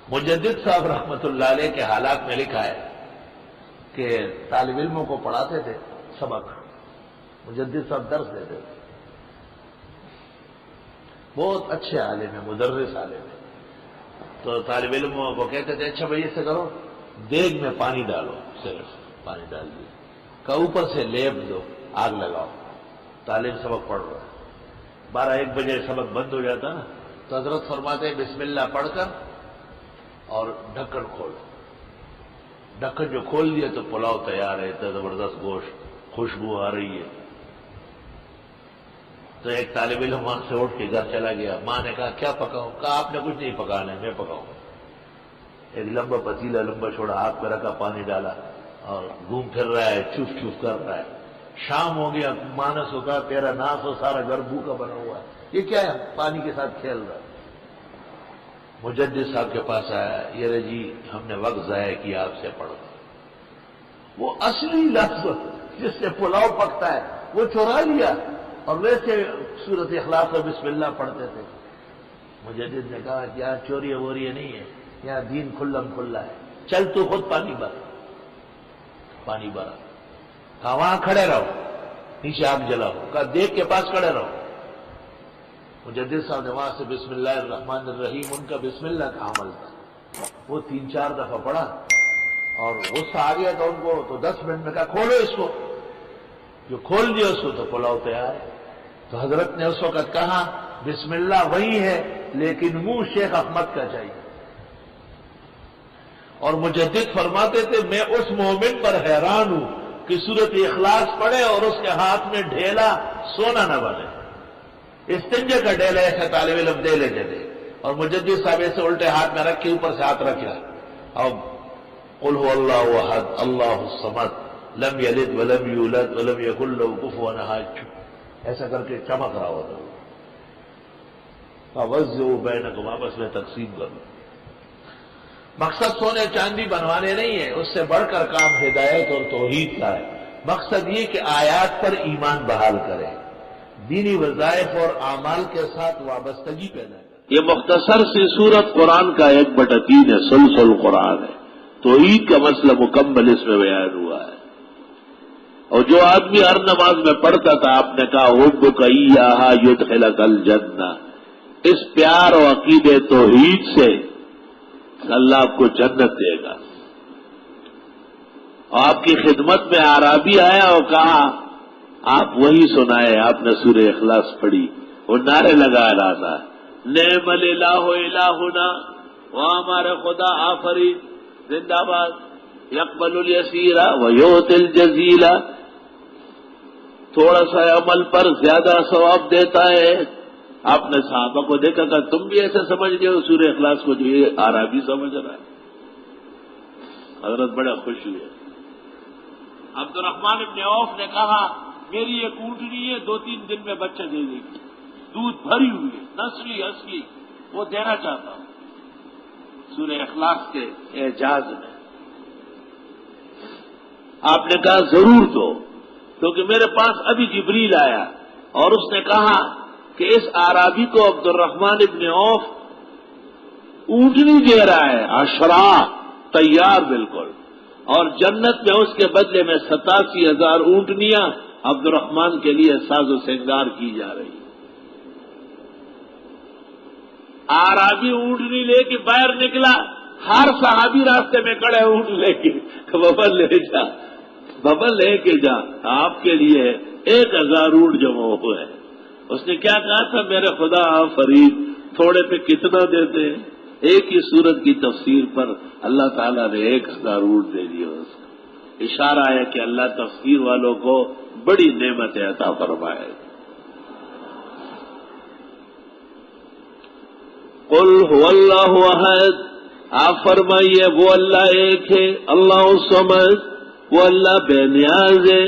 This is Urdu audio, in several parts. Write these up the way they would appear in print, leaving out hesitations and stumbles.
مجدد صاحب رحمت اللہ علیہ کے حالات میں لکھا ہے کہ طالب علموں کو پڑھاتے تھے سبق، مجدد صاحب درس دیتے تھے، بہت اچھے عالم ہیں، مدرس عالم ہیں، تو طالب علموں کو کہتے تھے اچھا بھائی ایسے کرو، دیگ میں پانی ڈالو، صرف پانی ڈال دیے، کہ اوپر سے لیپ دو، آگ لگاؤ، طالب سبق پڑھ رہا ہے، 12-1 بجے سبق بند ہو جاتا نا، تو حضرت فرماتے ہیں بسم اللہ پڑھ کر اور ڈھکن کھولو، ڈھکن جو کھول دیا تو پلاؤ تیار ہے، اتنا زبردست گوشت، خوشبو آ رہی ہے۔ تو ایک طالب علم وہاں سے اٹھ کے گھر چلا گیا، ماں نے کہا کیا پکاؤں؟ کہا آپ نے کچھ نہیں پکانا ہے، میں پکاؤں۔ ایک لمبا پتیلا لمبا چھوڑا، آگ پہ رکھا، پانی ڈالا اور گھوم پھر رہا ہے، چوف چوف کر رہا ہے۔ شام ہو گیا، مانس ہوتا تیرا ناس ہو، سارا گھر بھوکا بنا ہوا ہے، یہ کیا ہے؟ پانی کے ساتھ کھیل رہا ہے۔ مجدد صاحب کے پاس آیا، یہ رہے جی ہم نے وقت ضائع کیا، آپ سے پڑھو۔ وہ اصلی لفظ جس سے پلاؤ پکتا ہے وہ چورا لیا، اور ویسے سورۃ اخلاص اور بسم اللہ پڑھتے تھے۔ مجدد نے کہا کہ یہاں چوری ووری نہیں ہے، یہاں دین کھلم کھلا ہے، چل تو خود پانی بھر، پانی بھرا۔ کہا وہاں کھڑے رہو، نیچے آگ جلاؤ، کہا دیگ کے پاس کھڑے رہو۔ مجدد صاحب نے وہاں سے بسم اللہ الرحمن الرحیم، ان کا بسم اللہ کا عمل تھا، وہ 3-4 دفعہ پڑھا اور غصہ آ گیا تو ان کو تو 10 منٹ میں کہا کھولو اس کو، جو کھول دیا اس کو تو پلاؤ تیار ہے۔ تو حضرت نے اس وقت کہا بسم اللہ وہی ہے لیکن منہ شیخ احمد کا چاہیے۔ اور مجدد فرماتے تھے میں اس مومن پر حیران ہوں کہ سورۃ اخلاص پڑھے اور اس کے ہاتھ میں ڈھیلا سونا نہ بنے، استنجے کا ڈھیلا ایسا طالب علم دے لیتے تھے، اور مجدد صاحب ایسے الٹے ہاتھ میں رکھ کے اوپر سے ہاتھ رکھ رہا، اب قل هو اللہ احد اللہ الصمد لم یلد ولم یولد ولم یکن له کفوا احد، ایسا کر کے چمک رہا ہوتا، فوزعوا بینکم، آپس میں تقسیم کرو۔ مقصد سونے چاندی بنوانے نہیں ہے، اس سے بڑھ کر کام ہدایت اور توحید کا ہے۔ مقصد یہ کہ آیات پر ایمان بحال کرے، دینی وظائف اور اعمال کے ساتھ وابستگی پیدا کرے۔ یہ مختصر سی سورت قرآن کا 1/3 ہے، سلسل قرآن ہے، توحید کا مسئلہ مکمل اس میں بیان ہوا ہے۔ اور جو آدمی ہر نماز میں پڑھتا تھا، آپ نے کہا حبک ایہا یدخلک الجنہ، اس پیار و عقید توحید سے اللہ آپ کو جنت دے گا۔ اور آپ کی خدمت میں اعرابی آیا اور کہا آپ وہی سنائے، آپ نے سورہ اخلاص پڑھی، وہ نعرے لگا رہا تھا نعم الالہ الہنا، وہاں ہمارے خدا آفرین زندہ باد، یقبل الیسیر ویؤتی الجزیل، تھوڑا سا عمل پر زیادہ ثواب دیتا ہے۔ آپ نے صحابہ کو دیکھا کہ تم بھی ایسے سمجھ گئے ہو سورہ اخلاص کو جو یہ اعرابی سمجھ رہا ہے؟ حضرت بڑا خوش ہوئے۔ عبد الرحمن ابن عوف نے کہا میری ایک اونٹنی ہے، 2-3 دن میں بچہ دے دے گی، دودھ بھری ہوئی ہے، نسلی اصلی، وہ دینا چاہتا ہوں۔ سورہ اخلاص کے اعجاز میں آپ نے کہا ضرور دو، کیونکہ میرے پاس ابھی جبریل آیا اور اس نے کہا کہ اس اعرابی کو عبد الرحمن ابن عوف اونٹنی دے رہا ہے، عشرہ تیار بالکل، اور جنت میں اس کے بدلے میں 87,000 اونٹنیاں عبد الرحمن کے لیے ساز و سنگار کی جا رہی ہیں۔ اعرابی اونٹنی لے کے باہر نکلا، ہر صحابی راستے میں کھڑے اونٹ لے کے، بابا لے جا، بابا لے کے جا، آپ کے لیے 1,000 اونٹ جمع ہوئے ہیں۔ اس نے کیا کہا تھا میرے خدا فرید تھوڑے پہ کتنا دیتے ہیں؟ ایک ہی سورت کی تفسیر پر اللہ تعالیٰ نے 1,000 اونٹ دے دیا اس کو۔ اشارہ ہے کہ اللہ تفسیر والوں کو بڑی نعمت عطا فرمائے۔ قل هو اللہ احد، آپ فرمائیے وہ اللہ ایک ہے، اللہ الصمد، وہ اللہ بے نیاز ہے۔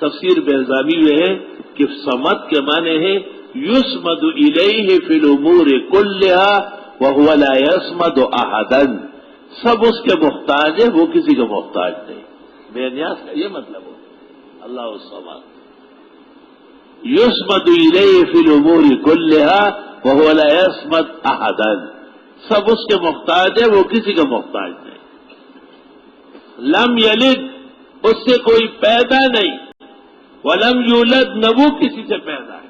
تفسیر بیضامی میں ہے کہ صمد کے معنی ہے یسمد الیہ فی الامور کلہا وہو لا یسمد احدا، سب اس کے محتاج ہے، وہ کسی کا محتاج نہیں، بے نیاز کا یہ مطلب ہو اللہ الصمد۔ یسمد الیہ فی الامور کلہا وہو لا یسمد احدا، سب اس کے محتاج ہے، وہ کسی کا محتاج نہیں. لم یلد، اس سے کوئی پیدا نہیں، ولم یولد، نہ وہ کسی سے پیدا ہے.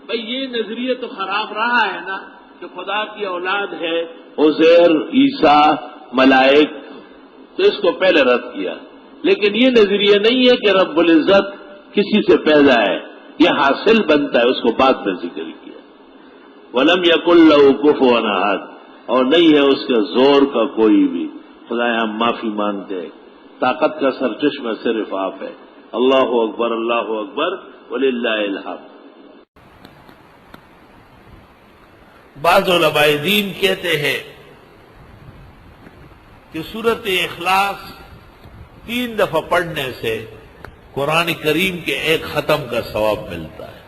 بھئی یہ نظریہ تو خراب رہا ہے نا کہ خدا کی اولاد ہے عزیر، عیسیٰ، ملائک، تو اس کو پہلے رد کیا. لیکن یہ نظریہ نہیں ہے کہ رب العزت کسی سے پیدا ہے، یہ حاصل بنتا ہے، اس کو بعد میں ذکر کیا. وَلَمْ يَكُنْ لَهُ كُفُوًا أَحَدٌ، اور نہیں ہے اس کے زور کا کوئی بھی. خدایا ہم معافی مانگتے ہیں، طاقت کا سرچشمہ صرف آپ ہے. اللہ اکبر، اللہ اکبر، وَلِلَّهِ الْحَمْدُ. بعض علماء دین کہتے ہیں کہ سورت اخلاص 3 دفعہ پڑھنے سے قرآن کریم کے ایک ختم کا ثواب ملتا ہے.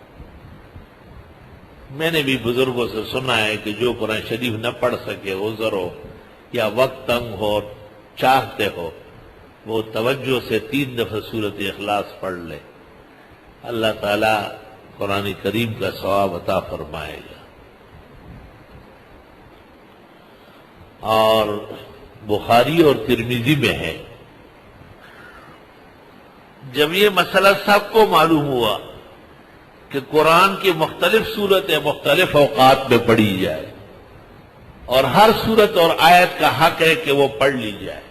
میں نے بھی بزرگوں سے سنا ہے کہ جو قرآن شریف نہ پڑھ سکے، عذر ہو یا وقت تنگ ہو، چاہتے ہو، وہ توجہ سے 3 دفعہ سورت اخلاص پڑھ لے، اللہ تعالی قرآن کریم کا ثواب عطا فرمائے گا. اور بخاری اور ترمذی میں ہے، جب یہ مسئلہ سب کو معلوم ہوا کہ قرآن کی مختلف صورتیں مختلف اوقات میں پڑھی جائے اور ہر صورت اور آیت کا حق ہے کہ وہ پڑھ لی جائے،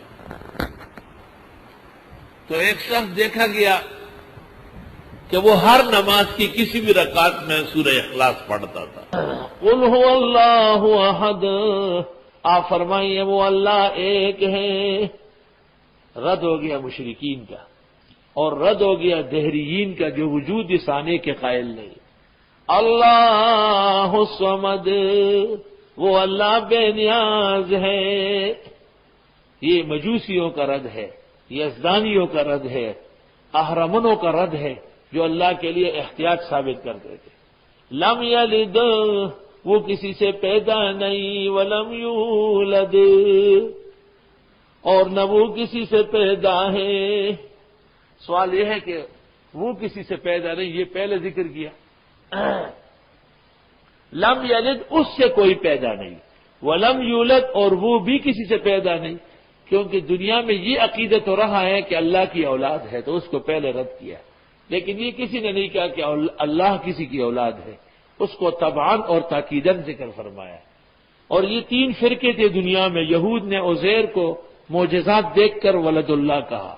تو ایک شخص دیکھا گیا کہ وہ ہر نماز کی کسی بھی رکعت میں سورہ اخلاص پڑھتا تھا. قل هو اللہ احد، آپ فرمائیے وہ اللہ ایک ہے. رد ہو گیا مشرکین کا اور رد ہو گیا دہریین کا جو وجود ثانی کے قائل نہیں. اللہ الصمد، وہ اللہ بے نیاز ہے. یہ مجوسیوں کا رد ہے، یزدانیوں کا رد ہے، اہرمنوں کا رد ہے جو اللہ کے لیے احتیاط ثابت کرتے تھے. لم یلد، وہ کسی سے پیدا نہیں، ولم یولد، اور نہ وہ کسی سے پیدا ہے. سوال یہ ہے کہ وہ کسی سے پیدا نہیں، یہ پہلے ذکر کیا. لم یلد، اس سے کوئی پیدا نہیں، ولم یولد، اور وہ بھی کسی سے پیدا نہیں، کیونکہ دنیا میں یہ عقیدہ تو رہا ہے کہ اللہ کی اولاد ہے، تو اس کو پہلے رد کیا. لیکن یہ کسی نے نہیں کہا کہ اللہ کسی کی اولاد ہے، اس کو تبعاً اور تاکیداً ذکر فرمایا. اور یہ 3 فرقے تھے دنیا میں. یہود نے عزیر کو معجزات دیکھ کر ولد اللہ کہا،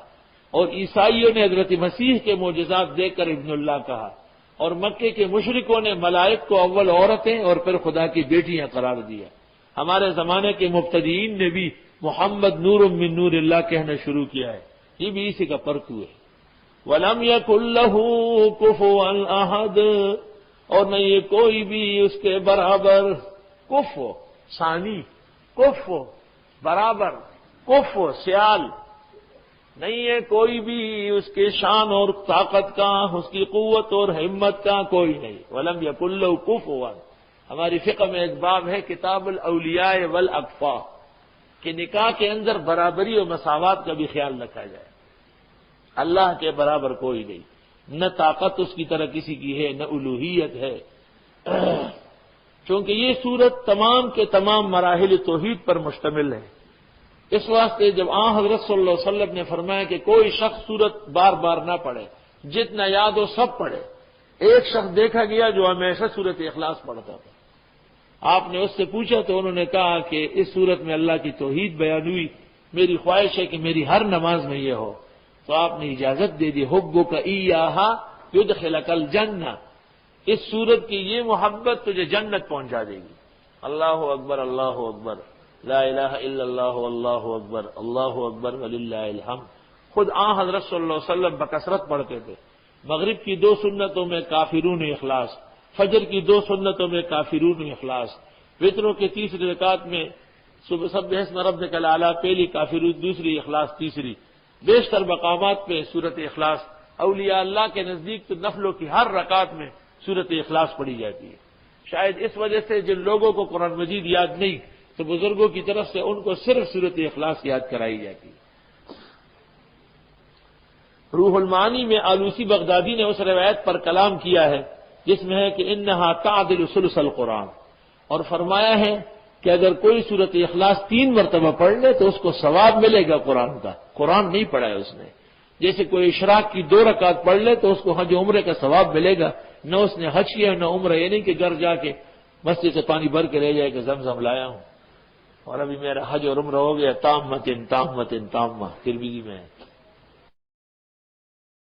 اور عیسائیوں نے حضرت مسیح کے معجزات دیکھ کر ابن اللہ کہا، اور مکے کے مشرکوں نے ملائک کو اول عورتیں اور پھر خدا کی بیٹیاں قرار دیا. ہمارے زمانے کے مبتدئین نے بھی محمد نور من نور اللہ کہنا شروع کیا ہے، یہ بھی اسی کا پرتو ہے. وَلَمْ يَكُنْ لَهُ كُفُوًا أَحَدٌ، اور نہیں یہ کوئی بھی اس کے برابر. کفو ثانی، کفو برابر، کفو سیال، نہیں ہے کوئی بھی اس کے شان اور طاقت کا، اس کی قوت اور ہمت کا کوئی نہیں. وَلَمْ يَكُنْ لَهُ كُفُوًا. ہماری فقہ میں ایک باب ہے کتاب الاولیاء والاکفاء، کہ نکاح کے اندر برابری اور مساوات کا بھی خیال رکھا جائے. اللہ کے برابر کوئی نہیں، نہ طاقت اس کی طرح کسی کی ہے، نہ الوہیت ہے. چونکہ یہ صورت تمام کے تمام مراحل توحید پر مشتمل ہے. اس واسطے جب حضرت صلی اللہ علیہ وسلم نے فرمایا کہ کوئی شخص صورت بار بار نہ پڑھے، جتنا یاد ہو سب پڑھے. ایک شخص دیکھا گیا جو ہمیشہ سورت اخلاص پڑھتا تھا. آپ نے اس سے پوچھا تو انہوں نے کہا کہ اس صورت میں اللہ کی توحید بیان ہوئی، میری خواہش ہے کہ میری ہر نماز میں یہ ہو. تو آپ نے اجازت دے دی. حبک ایہا یدخلک الجنہ، اس صورت کی یہ محبت تجھے جنت پہنچا دے گی. اللہ اکبر، اللہ اکبر، لا الہ الا اللہ واللہ اکبر، اللہ اکبر وللہ الحمد. خود حضرت صلی اللہ علیہ وسلم بکثرت پڑھتے تھے. مغرب کی 2 سنتوں میں کافرون اخلاص، فجر کی 2 سنتوں میں کافرون اخلاص، وتروں کے 30 رکعات میں صبح سبح اسم ربک الاعلی پہلی، کافرون دوسری، اخلاص تیسری. بیشتر مقامات پہ سورت اخلاص. اولیاء اللہ کے نزدیک تو نفلوں کی ہر رکعت میں سورت اخلاص پڑھی جاتی ہے. شاید اس وجہ سے جن لوگوں کو قرآن مجید یاد نہیں تو بزرگوں کی طرف سے ان کو صرف سورت اخلاص یاد کرائی جاتی ہے. روح المعانی میں آلوسی بغدادی نے اس روایت پر کلام کیا ہے جس میں ہے کہ انہا تعدل ثلث القرآن، اور فرمایا ہے کہ اگر کوئی سورت اخلاص 3 مرتبہ پڑھ لے تو اس کو ثواب ملے گا قرآن کا. قرآن نہیں پڑھا ہے اس نے. جیسے کوئی اشراق کی 2 رکعت پڑھ لے تو اس کو حج عمرے کا ثواب ملے گا. نہ اس نے حج کیا نہ عمرہ. یہ نہیں کہ گھر جا کے مسجد سے پانی بھر کے لے جائے کہ زمزم لایا ہوں اور ابھی میرا حج اور عمرہ ہو گیا. تامۃ ترمذی میں